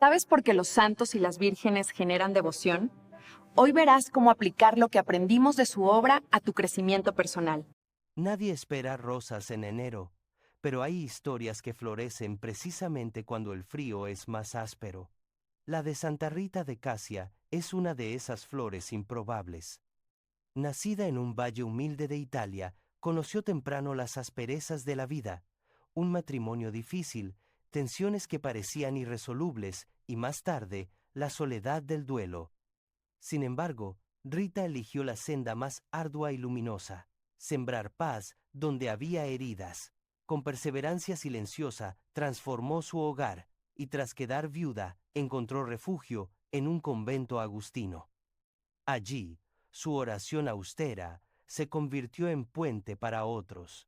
¿Sabes por qué los santos y las vírgenes generan devoción? Hoy verás cómo aplicar lo que aprendimos de su obra a tu crecimiento personal. Nadie espera rosas en enero, pero hay historias que florecen precisamente cuando el frío es más áspero. La de Santa Rita de Casia es una de esas flores improbables. Nacida en un valle humilde de Italia, conoció temprano las asperezas de la vida, un matrimonio difícil, tensiones que parecían irresolubles y más tarde la soledad del duelo. Sin embargo, Rita eligió la senda más ardua y luminosa, sembrar paz donde había heridas. Con perseverancia silenciosa transformó su hogar y tras quedar viuda encontró refugio en un convento agustino. Allí, su oración austera se convirtió en puente para otros.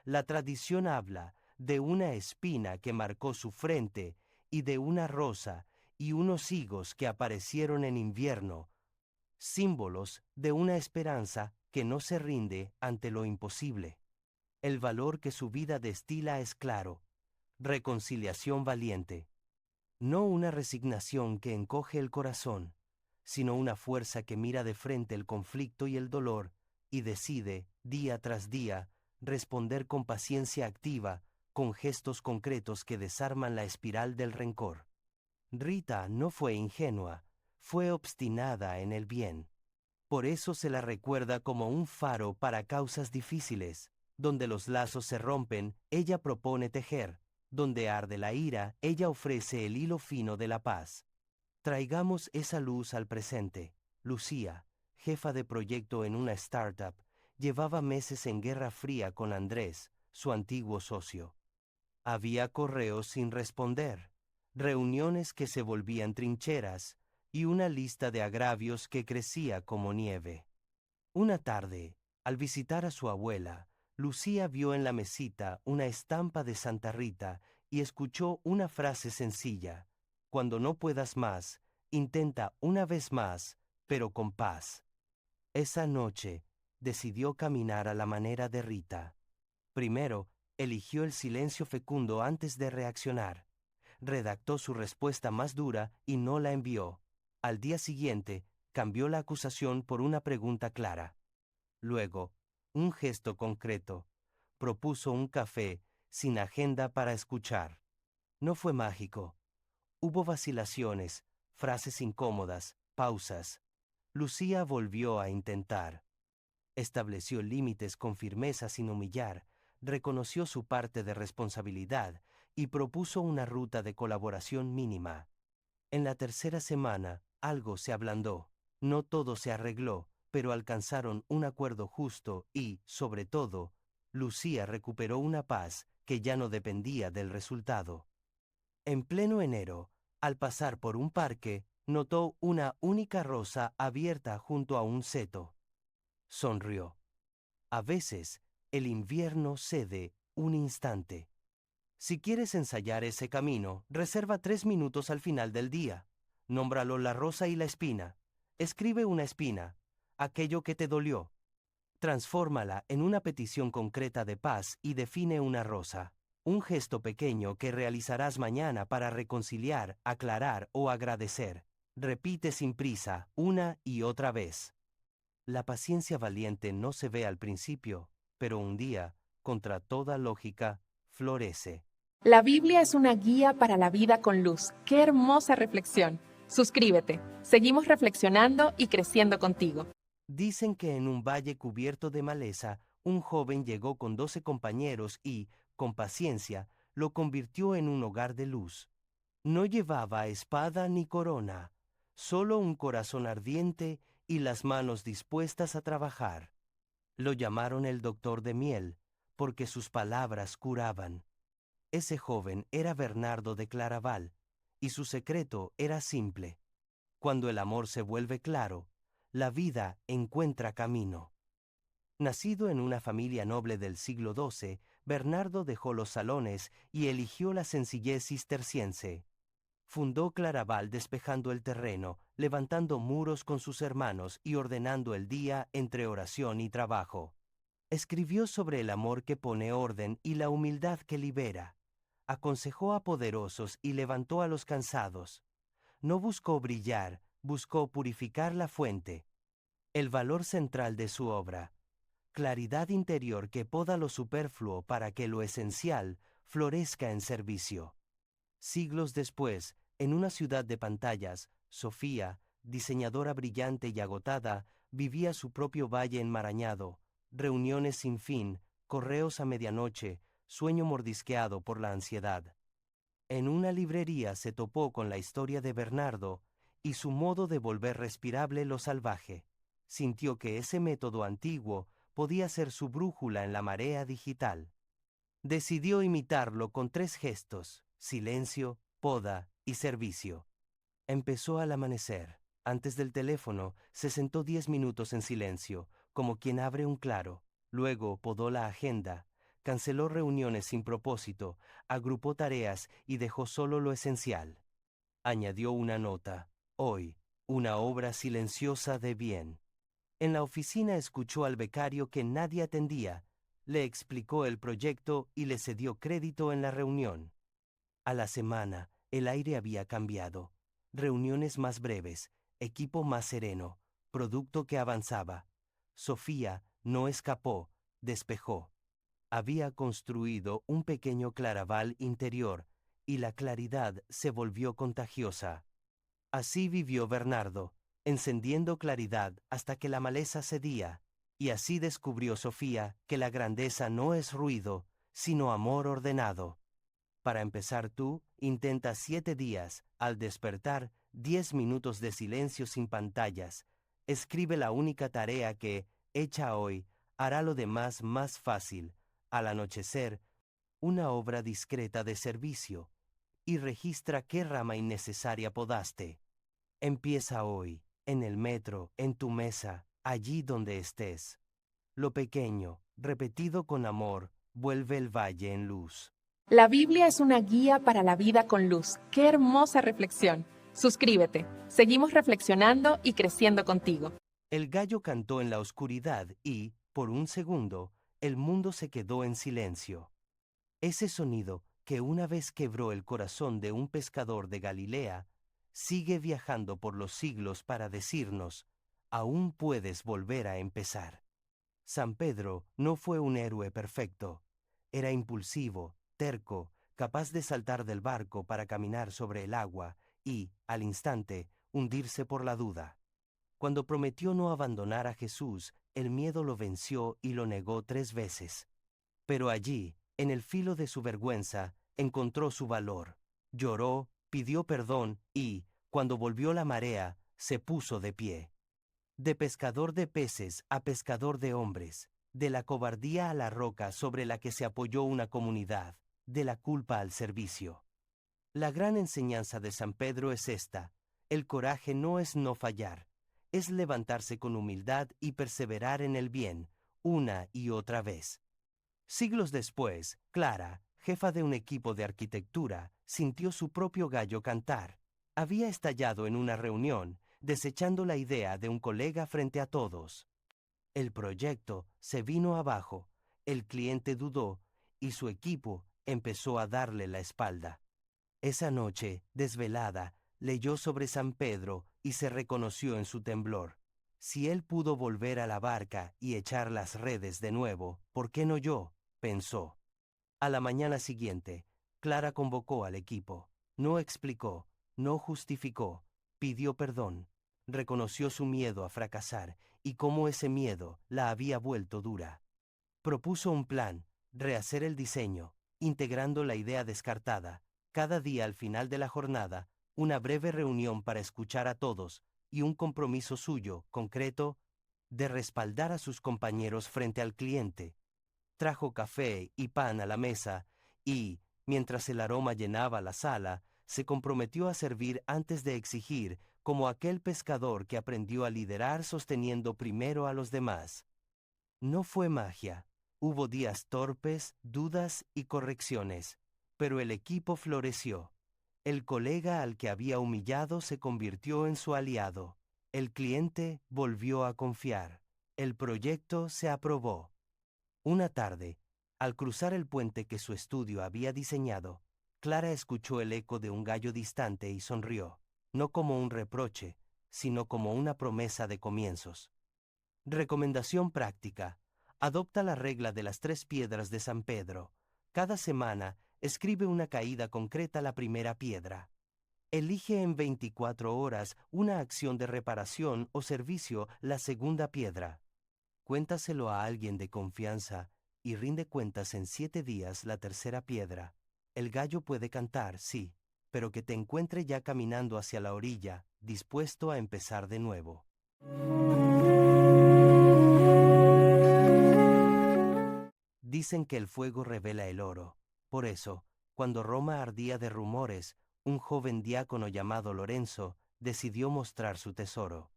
La tradición habla de una espina que marcó su frente y de una rosa y unos higos que aparecieron en invierno, símbolos de una esperanza que no se rinde ante lo imposible. El valor que su vida destila es claro: reconciliación valiente, no una resignación que encoge el corazón, sino una fuerza que mira de frente el conflicto y el dolor y decide, día tras día, responder con paciencia activa, con gestos concretos que desarman la espiral del rencor. Rita no fue ingenua, fue obstinada en el bien. Por eso se la recuerda como un faro para causas difíciles. Donde los lazos se rompen, ella propone tejer. Donde arde la ira, ella ofrece el hilo fino de la paz. Traigamos esa luz al presente. Lucía, jefa de proyecto en una startup, llevaba meses en guerra fría con Andrés, su antiguo socio. Había correos sin responder, reuniones que se volvían trincheras y una lista de agravios que crecía como nieve. Una tarde, al visitar a su abuela, Lucía vio en la mesita una estampa de Santa Rita y escuchó una frase sencilla: cuando no puedas más, intenta una vez más, pero con paz. Esa noche, decidió caminar a la manera de Rita. Primero, eligió el silencio fecundo antes de reaccionar. Redactó su respuesta más dura y no la envió. Al día siguiente, cambió la acusación por una pregunta clara. Luego, un gesto concreto. Propuso un café sin agenda para escuchar. No fue mágico. Hubo vacilaciones, frases incómodas, pausas. Lucía volvió a intentar. Estableció límites con firmeza sin humillar, reconoció su parte de responsabilidad y propuso una ruta de colaboración mínima. En la tercera semana, algo se ablandó. No todo se arregló, pero alcanzaron un acuerdo justo y, sobre todo, Lucía recuperó una paz que ya no dependía del resultado. En pleno enero, al pasar por un parque, notó una única rosa abierta junto a un seto. Sonrió. A veces, el invierno cede un instante. Si quieres ensayar ese camino, reserva 3 minutos al final del día. Nómbralo la rosa y la espina. Escribe una espina, aquello que te dolió. Transfórmala en una petición concreta de paz y define una rosa. Un gesto pequeño que realizarás mañana para reconciliar, aclarar o agradecer. Repite sin prisa, una y otra vez. La paciencia valiente no se ve al principio, pero un día, contra toda lógica, florece. La Biblia es una guía para la vida con luz. ¡Qué hermosa reflexión! Suscríbete. Seguimos reflexionando y creciendo contigo. Dicen que en un valle cubierto de maleza, un joven llegó con 12 compañeros y, con paciencia, lo convirtió en un hogar de luz. No llevaba espada ni corona, solo un corazón ardiente y las manos dispuestas a trabajar. Lo llamaron el doctor de miel, porque sus palabras curaban. Ese joven era Bernardo de Claraval, y su secreto era simple. Cuando el amor se vuelve claro, la vida encuentra camino. Nacido en una familia noble del siglo XII, Bernardo dejó los salones y eligió la sencillez cisterciense. Fundó Claraval despejando el terreno, levantando muros con sus hermanos y ordenando el día entre oración y trabajo. Escribió sobre el amor que pone orden y la humildad que libera. Aconsejó a poderosos y levantó a los cansados. no buscó brillar, buscó purificar la fuente. El valor central de su obra. Claridad interior que poda lo superfluo para que lo esencial florezca en servicio. Siglos después, en una ciudad de pantallas, Sofía, diseñadora brillante y agotada, vivía su propio valle enmarañado, reuniones sin fin, correos a medianoche, sueño mordisqueado por la ansiedad. En una librería se topó con la historia de Bernardo y su modo de volver respirable lo salvaje. Sintió que ese método antiguo podía ser su brújula en la marea digital. Decidió imitarlo con 3 gestos: silencio, poda y servicio. Empezó al amanecer. Antes del teléfono, se sentó 10 minutos en silencio, como quien abre un claro. Luego podó la agenda, canceló reuniones sin propósito, agrupó tareas y dejó solo lo esencial. Añadió una nota: hoy, una obra silenciosa de bien. En la oficina escuchó al becario que nadie atendía, le explicó el proyecto y le cedió crédito en la reunión. A la semana, el aire había cambiado. Reuniones más breves, equipo más sereno, producto que avanzaba. Sofía no escapó, despejó. Había construido un pequeño claraval interior y la claridad se volvió contagiosa. Así vivió Bernardo, encendiendo claridad hasta que la maleza cedía, y así descubrió Sofía que la grandeza no es ruido, sino amor ordenado. Para empezar tú, intenta 7 días, al despertar, 10 minutos de silencio sin pantallas. Escribe la única tarea que, hecha hoy, hará lo demás más fácil. Al anochecer, una obra discreta de servicio. Y registra qué rama innecesaria podaste. Empieza hoy, en el metro, en tu mesa, allí donde estés. Lo pequeño, repetido con amor, vuelve el valle en luz. La Biblia es una guía para la vida con luz. ¡Qué hermosa reflexión! Suscríbete. Seguimos reflexionando y creciendo contigo. El gallo cantó en la oscuridad y, por un segundo, el mundo se quedó en silencio. Ese sonido, que una vez quebró el corazón de un pescador de Galilea, sigue viajando por los siglos para decirnos: aún puedes volver a empezar. San Pedro no fue un héroe perfecto. Era impulsivo, terco, capaz de saltar del barco para caminar sobre el agua y, al instante, hundirse por la duda. Cuando prometió no abandonar a Jesús, el miedo lo venció y lo negó 3 veces. Pero allí, en el filo de su vergüenza, encontró su valor. Lloró, pidió perdón y, cuando volvió la marea, se puso de pie. De pescador de peces a pescador de hombres, de la cobardía a la roca sobre la que se apoyó una comunidad, de la culpa al servicio. La gran enseñanza de San Pedro es esta: el coraje no es no fallar, es levantarse con humildad y perseverar en el bien, una y otra vez. Siglos después, Clara, jefa de un equipo de arquitectura, sintió su propio gallo cantar. Había estallado en una reunión, desechando la idea de un colega frente a todos. El proyecto se vino abajo, el cliente dudó y su equipo empezó a darle la espalda. Esa noche, desvelada, leyó sobre San Pedro y se reconoció en su temblor. Si él pudo volver a la barca y echar las redes de nuevo, ¿por qué no yo?, pensó. A la mañana siguiente, Clara convocó al equipo. No explicó, no justificó, pidió perdón. Reconoció su miedo a fracasar y cómo ese miedo la había vuelto dura. Propuso un plan: rehacer el diseño, integrando la idea descartada. Cada día al final de la jornada, una breve reunión para escuchar a todos y un compromiso suyo, concreto, de respaldar a sus compañeros frente al cliente. Trajo café y pan a la mesa y, mientras el aroma llenaba la sala, se comprometió a servir antes de exigir, como aquel pescador que aprendió a liderar sosteniendo primero a los demás. No fue magia. Hubo días torpes, dudas y correcciones, pero el equipo floreció. El colega al que había humillado se convirtió en su aliado. El cliente volvió a confiar. El proyecto se aprobó. Una tarde, al cruzar el puente que su estudio había diseñado, Clara escuchó el eco de un gallo distante y sonrió. no como un reproche, sino como una promesa de comienzos. Recomendación práctica. Adopta la regla de las 3 piedras de San Pedro. Cada semana, escribe una caída concreta a la primera piedra. Elige en 24 horas una acción de reparación o servicio la segunda piedra. Cuéntaselo a alguien de confianza y rinde cuentas en 7 días la tercera piedra. El gallo puede cantar, sí, pero que te encuentre ya caminando hacia la orilla, dispuesto a empezar de nuevo. Dicen que el fuego revela el oro. Por eso, cuando Roma ardía de rumores, un joven diácono llamado Lorenzo decidió mostrar su tesoro.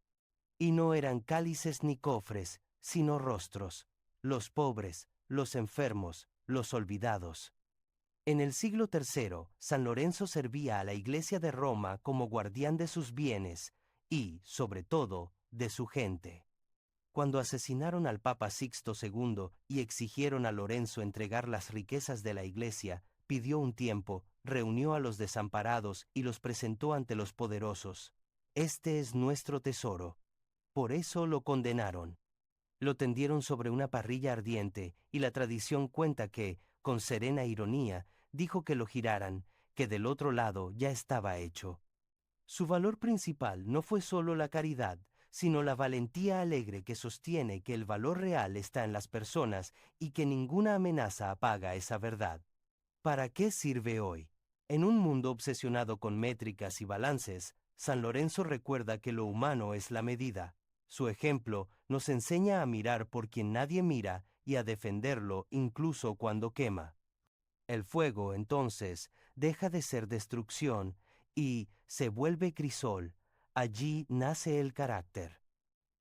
Y no eran cálices ni cofres, sino rostros, los pobres, los enfermos, los olvidados. En el siglo III, San Lorenzo servía a la Iglesia de Roma como guardián de sus bienes y, sobre todo, de su gente. Cuando asesinaron al Papa Sixto II y exigieron a Lorenzo entregar las riquezas de la Iglesia, pidió un tiempo, reunió a los desamparados y los presentó ante los poderosos. Este es nuestro tesoro. Por eso lo condenaron. Lo tendieron sobre una parrilla ardiente y la tradición cuenta que, con serena ironía, dijo que lo giraran, que del otro lado ya estaba hecho. Su valor principal no fue solo la caridad, sino la valentía alegre que sostiene que el valor real está en las personas y que ninguna amenaza apaga esa verdad. ¿Para qué sirve hoy? En un mundo obsesionado con métricas y balances, San Lorenzo recuerda que lo humano es la medida. Su ejemplo nos enseña a mirar por quien nadie mira y a defenderlo incluso cuando quema. El fuego, entonces, deja de ser destrucción y se vuelve crisol. Allí nace el carácter.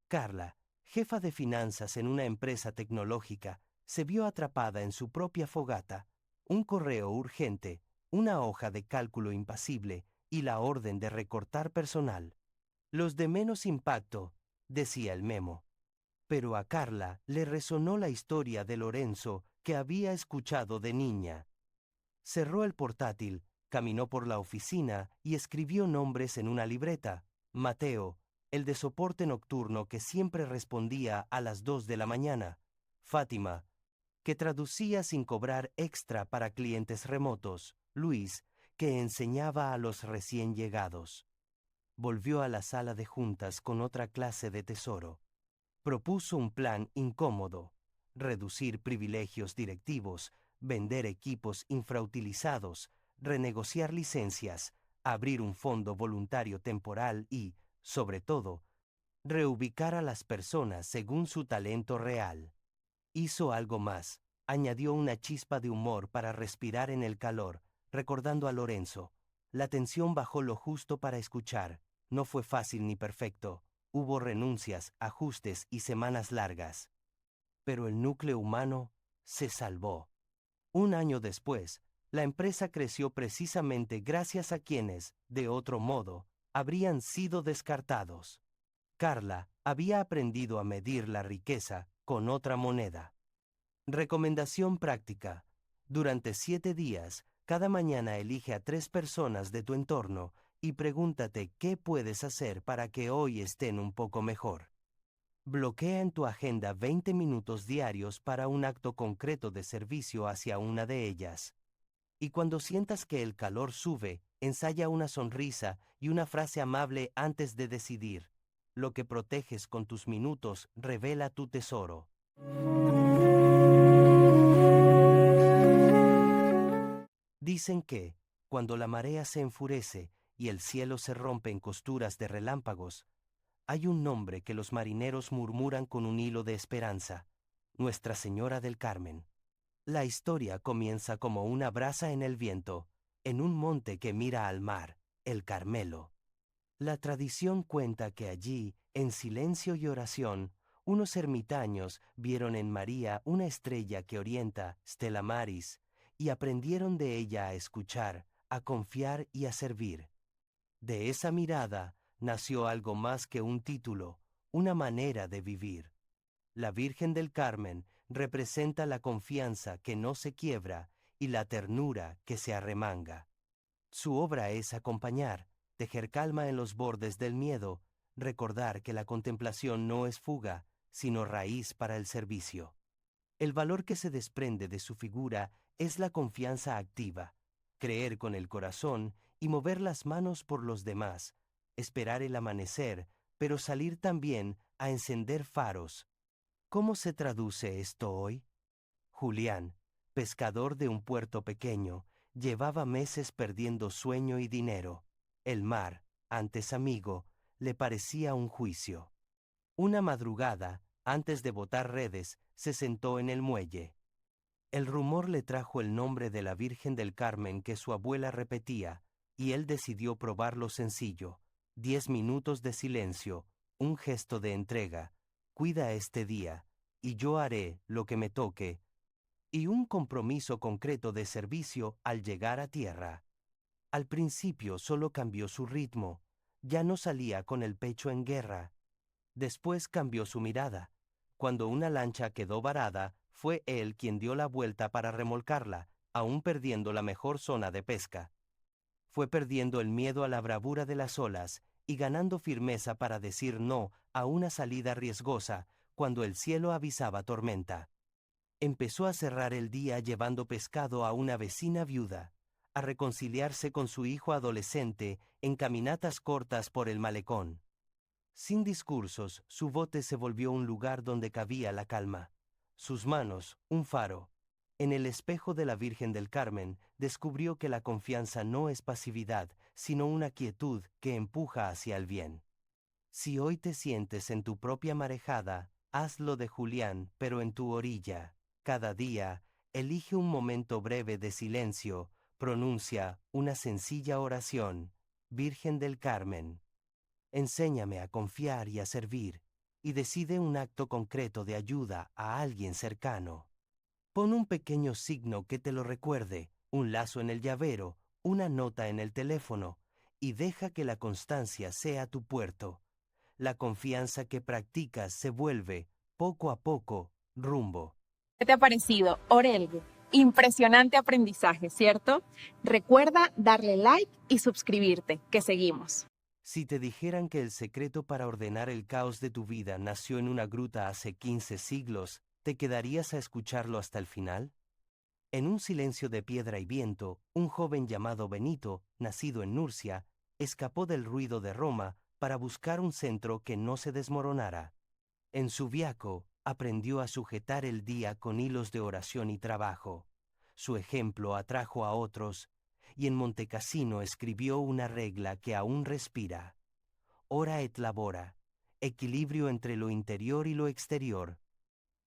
Carla, jefa de finanzas en una empresa tecnológica, se vio atrapada en su propia fogata. Un correo urgente, una hoja de cálculo impasible y la orden de recortar personal. Los de menos impacto, decía el memo. Pero a Carla le resonó la historia de Lorenzo que había escuchado de niña. Cerró el portátil, caminó por la oficina y escribió nombres en una libreta. Mateo, el de soporte nocturno que siempre respondía a las 2 de la mañana. Fátima, que traducía sin cobrar extra para clientes remotos. Luis, que enseñaba a los recién llegados. Volvió a la sala de juntas con otra clase de tesoro. Propuso un plan incómodo: reducir privilegios directivos, vender equipos infrautilizados, renegociar licencias, abrir un fondo voluntario temporal y, sobre todo, reubicar a las personas según su talento real. Hizo algo más. Añadió una chispa de humor para respirar en el calor, recordando a Lorenzo. La tensión bajó lo justo para escuchar. No fue fácil ni perfecto. Hubo renuncias, ajustes y semanas largas. Pero el núcleo humano se salvó. Un año después, la empresa creció precisamente gracias a quienes, de otro modo, habrían sido descartados. Carla había aprendido a medir la riqueza con otra moneda. Recomendación práctica. Durante 7 días, cada mañana elige a 3 personas de tu entorno y pregúntate qué puedes hacer para que hoy estén un poco mejor. Bloquea en tu agenda 20 minutos diarios para un acto concreto de servicio hacia una de ellas. Y cuando sientas que el calor sube, ensaya una sonrisa y una frase amable antes de decidir. Lo que proteges con tus minutos revela tu tesoro. Dicen que, cuando la marea se enfurece y el cielo se rompe en costuras de relámpagos, hay un nombre que los marineros murmuran con un hilo de esperanza: Nuestra Señora del Carmen. La historia comienza como una brasa en el viento, en un monte que mira al mar, el Carmelo. La tradición cuenta que allí, en silencio y oración, unos ermitaños vieron en María una estrella que orienta, Stella Maris, y aprendieron de ella a escuchar, a confiar y a servir. De esa mirada nació algo más que un título, una manera de vivir. La Virgen del Carmen representa la confianza que no se quiebra y la ternura que se arremanga. Su obra es acompañar, tejer calma en los bordes del miedo, recordar que la contemplación no es fuga, sino raíz para el servicio. El valor que se desprende de su figura es la confianza activa, creer con el corazón y mover las manos por los demás, esperar el amanecer, pero salir también a encender faros. ¿Cómo se traduce esto hoy? Julián, pescador de un puerto pequeño, llevaba meses perdiendo sueño y dinero. El mar, antes amigo, le parecía un juicio. Una madrugada, antes de botar redes, se sentó en el muelle. El rumor le trajo el nombre de la Virgen del Carmen que su abuela repetía, y él decidió probar lo sencillo: 10 minutos de silencio, un gesto de entrega, cuida este día, y yo haré lo que me toque, y un compromiso concreto de servicio al llegar a tierra. Al principio solo cambió su ritmo, ya no salía con el pecho en guerra. Después cambió su mirada. Cuando una lancha quedó varada, fue él quien dio la vuelta para remolcarla, aún perdiendo la mejor zona de pesca. Fue perdiendo el miedo a la bravura de las olas y ganando firmeza para decir no a una salida riesgosa cuando el cielo avisaba tormenta. Empezó a cerrar el día llevando pescado a una vecina viuda, a reconciliarse con su hijo adolescente en caminatas cortas por el malecón. Sin discursos, su bote se volvió un lugar donde cabía la calma. Sus manos, un faro. En el espejo de la Virgen del Carmen, descubrió que la confianza no es pasividad, sino una quietud que empuja hacia el bien. Si hoy te sientes en tu propia marejada, hazlo de Julián, pero en tu orilla. Cada día, elige un momento breve de silencio, pronuncia una sencilla oración: Virgen del Carmen, enséñame a confiar y a servir, y decide un acto concreto de ayuda a alguien cercano. Pon un pequeño signo que te lo recuerde, un lazo en el llavero, una nota en el teléfono, y deja que la constancia sea tu puerto. La confianza que practicas se vuelve, poco a poco, rumbo. ¿Qué te ha parecido, Orelgo? Impresionante aprendizaje, ¿cierto? Recuerda darle like y suscribirte, que seguimos. Si te dijeran que el secreto para ordenar el caos de tu vida nació en una gruta hace 15 siglos, ¿te quedarías a escucharlo hasta el final? En un silencio de piedra y viento, un joven llamado Benito, nacido en Nurcia, escapó del ruido de Roma para buscar un centro que no se desmoronara. En Subiaco, aprendió a sujetar el día con hilos de oración y trabajo. Su ejemplo atrajo a otros, y en Montecassino escribió una regla que aún respira: ora et labora, equilibrio entre lo interior y lo exterior,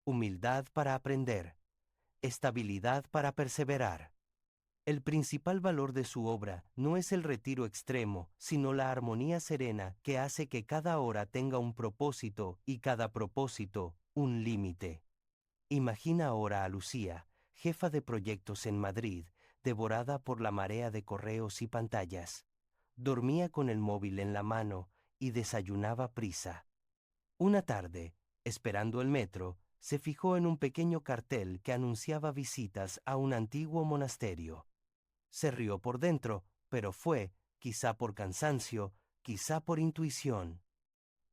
humildad para aprender, estabilidad para perseverar. El principal valor de su obra no es el retiro extremo, sino la armonía serena que hace que cada hora tenga un propósito y cada propósito un límite. Imagina ahora a Lucía, jefa de proyectos en Madrid, devorada por la marea de correos y pantallas. Dormía con el móvil en la mano y desayunaba prisa. Una tarde, esperando el metro, se fijó en un pequeño cartel que anunciaba visitas a un antiguo monasterio. Se rió por dentro, pero fue, quizá por cansancio, quizá por intuición.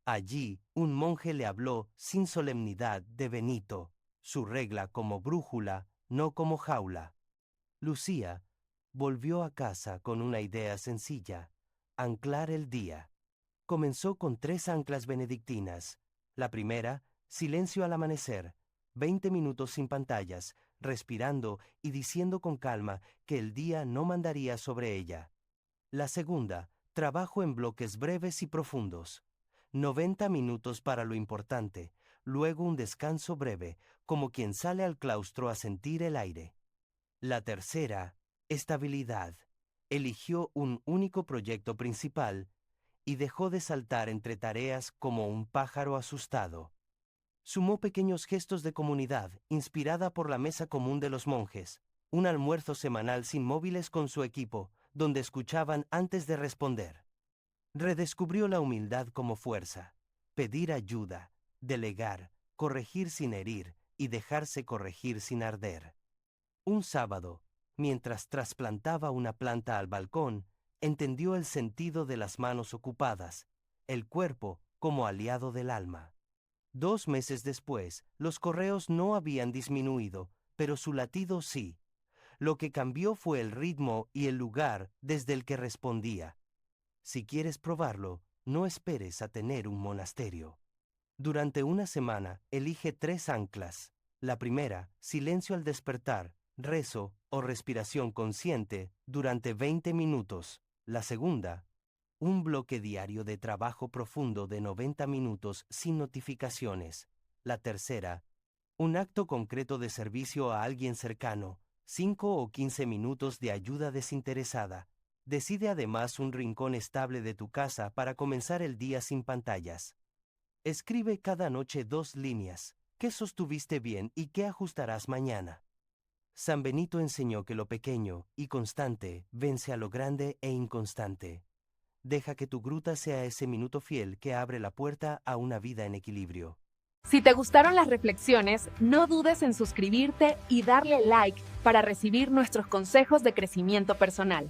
Allí, un monje le habló sin solemnidad de Benito, su regla como brújula, no como jaula. Lucía volvió a casa con una idea sencilla: anclar el día. Comenzó con 3 anclas benedictinas. La primera, silencio al amanecer, 20 minutos sin pantallas, respirando y diciendo con calma que el día no mandaría sobre ella. La segunda, trabajo en bloques breves y profundos, 90 minutos para lo importante, luego un descanso breve, como quien sale al claustro a sentir el aire. La tercera, estabilidad. Eligió un único proyecto principal y dejó de saltar entre tareas como un pájaro asustado. Sumó pequeños gestos de comunidad, inspirada por la mesa común de los monjes, un almuerzo semanal sin móviles con su equipo, donde escuchaban antes de responder. Redescubrió la humildad como fuerza, pedir ayuda, delegar, corregir sin herir y dejarse corregir sin arder. Un sábado, mientras trasplantaba una planta al balcón, entendió el sentido de las manos ocupadas, el cuerpo como aliado del alma. 2 meses después, los correos no habían disminuido, pero su latido sí. Lo que cambió fue el ritmo y el lugar desde el que respondía. Si quieres probarlo, no esperes a tener un monasterio. Durante una semana, elige 3 anclas. La primera, silencio al despertar, rezo o respiración consciente durante 20 minutos. La segunda, un bloque diario de trabajo profundo de 90 minutos sin notificaciones. La tercera, un acto concreto de servicio a alguien cercano, 5 o 15 minutos de ayuda desinteresada. Decide además un rincón estable de tu casa para comenzar el día sin pantallas. Escribe cada noche 2 líneas. ¿Qué sostuviste bien y qué ajustarás mañana? San Benito enseñó que lo pequeño y constante vence a lo grande e inconstante. Deja que tu gruta sea ese minuto fiel que abre la puerta a una vida en equilibrio. Si te gustaron las reflexiones, no dudes en suscribirte y darle like para recibir nuestros consejos de crecimiento personal.